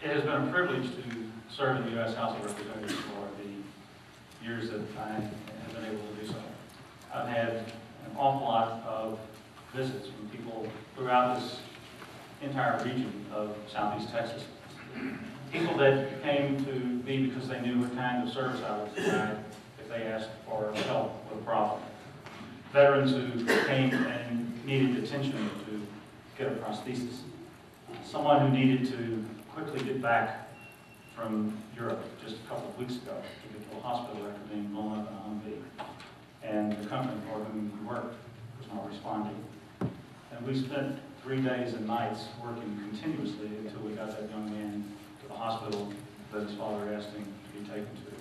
It has been a privilege to serve in the U.S. House of Representatives for the years that I have been able to do so. I've had an awful lot of visits from people throughout this entire region of Southeast Texas. People that came to me because they knew what kind of service I would provide if they asked for help with a problem. Veterans who came and needed attention to get a prosthesis. Someone who needed to quickly get back from Europe just a couple of weeks ago to get to a hospital after being blown up in a Humvee. And the company for whom we worked was not responding. And we spent 3 days and nights working continuously until we got that young man to the hospital that his father asked him to be taken to.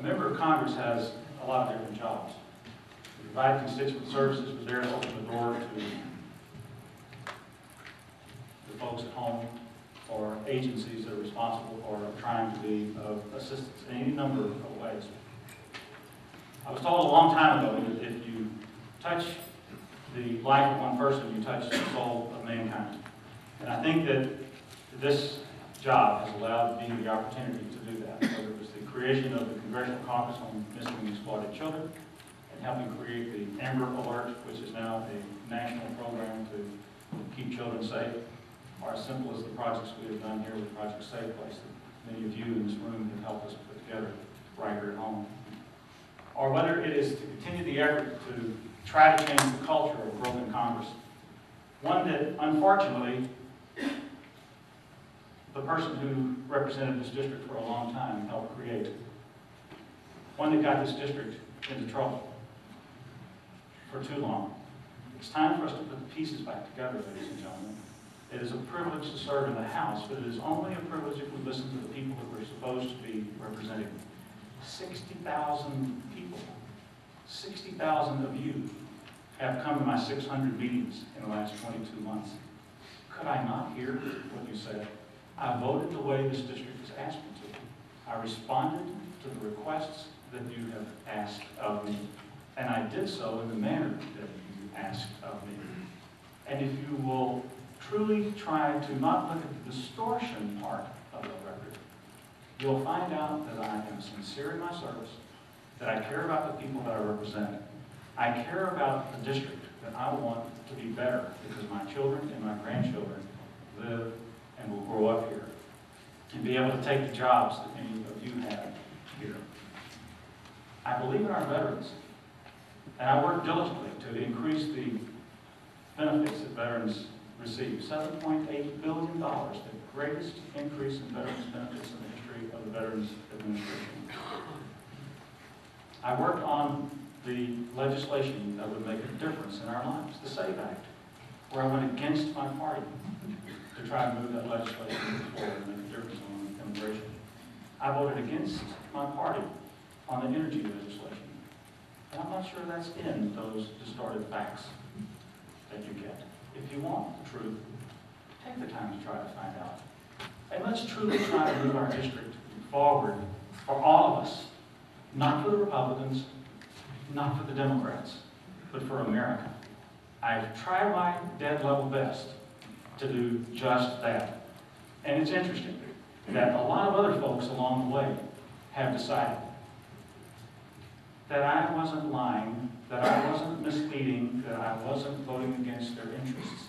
A member of Congress has a lot of different jobs. To provide constituent services, but there to open the door to the folks at home or agencies that are responsible for trying to be of assistance in any number of ways. I was told a long time ago that if you touch the life of one person, you touch the soul of mankind. And I think that this job has allowed me the opportunity to do that. Whether it was the creation of the Congressional Caucus on Missing and Exploited Children, and helping create the Amber Alert, which is now a national program to keep children safe, or as simple as the projects we have done here with Project Safe Place that many of you in this room have helped us put together right here at home. Or whether it is to continue the effort to try to change the culture of broken Congress. One that, unfortunately, the person who represented this district for a long time helped create. One that got this district into trouble for too long. It's time for us to put the pieces back together, ladies and gentlemen. It is a privilege to serve in the House, but it is only a privilege if we listen to the people that we're supposed to be representing. 60,000 people, 60,000 of you have come to my 600 meetings in the last 22 months. Could I not hear what you said? I voted the way this district has asked me to. I responded to the requests that you have asked of me, and I did so in the manner that you asked of me. And if you will truly try to not look at the distortion part of the record, you'll find out that I am sincere in my service, that I care about the people that I represent. I care about the district that I want to be better because my children and my grandchildren live and will grow up here and be able to take the jobs that many of you have here. I believe in our veterans, and I work diligently to increase the benefits that veterans receive. $7.8 billion, the greatest increase in veterans benefits in the history of the Veterans Administration. I worked on the legislation that would make a difference in our lives, the SAVE Act, where I went against my party to try to move that legislation forward and make a difference on immigration. I voted against my party on the energy legislation. And I'm not sure that's in those distorted facts that you get. If you want the truth, take the time to try to find out. And let's truly try to move our district forward for all of us. Not for the Republicans, not for the Democrats, but for America. I've tried my dead level best to do just that. And it's interesting that a lot of other folks along the way have decided that I wasn't lying, that I wasn't misleading, that I wasn't voting against their interests.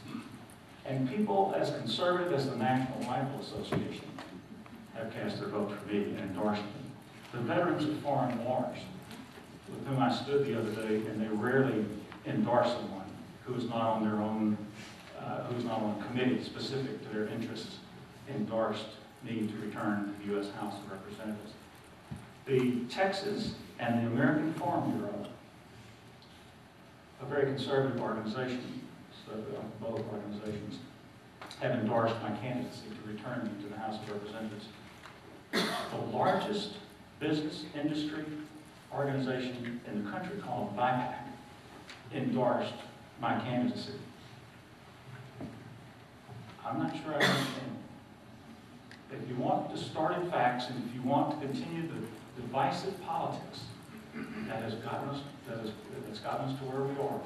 And people as conservative as the National Rifle Association have cast their vote for me and endorsed me. The veterans of foreign wars, with whom I stood the other day, and they rarely endorse someone who is not on their own, who is not on a committee specific to their interests, endorsed me to return to the U.S. House of Representatives. The Texas and the American Farm Bureau, a very conservative organization, so both organizations have endorsed my candidacy to return me to the House of Representatives. The largest business industry organization in the country, called BIPAC, endorsed my candidacy. I'm not sure I understand. If you want distorted facts and if you want to continue the divisive politics that has gotten us, that's gotten us to where we are,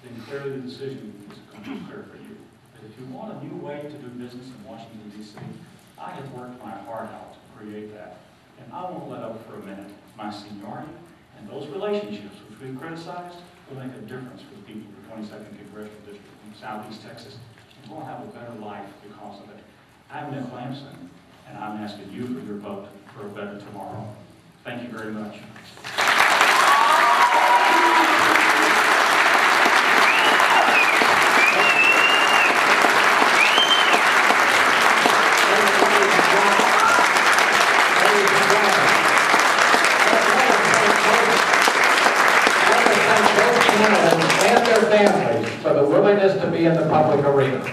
then clearly the decision is going to be clear for you. that if you want a new way to do business in Washington, D.C., I have worked my heart out to create that. And I won't let up for a minute. My seniority and those relationships, which we've criticized, will make a difference for the people of the 22nd Congressional District in Southeast Texas. And we'll have a better life because of it. I'm Nick Lampson, and I'm asking you for your vote for a better tomorrow. Thank you very much. And their families for the willingness to be in the public arena.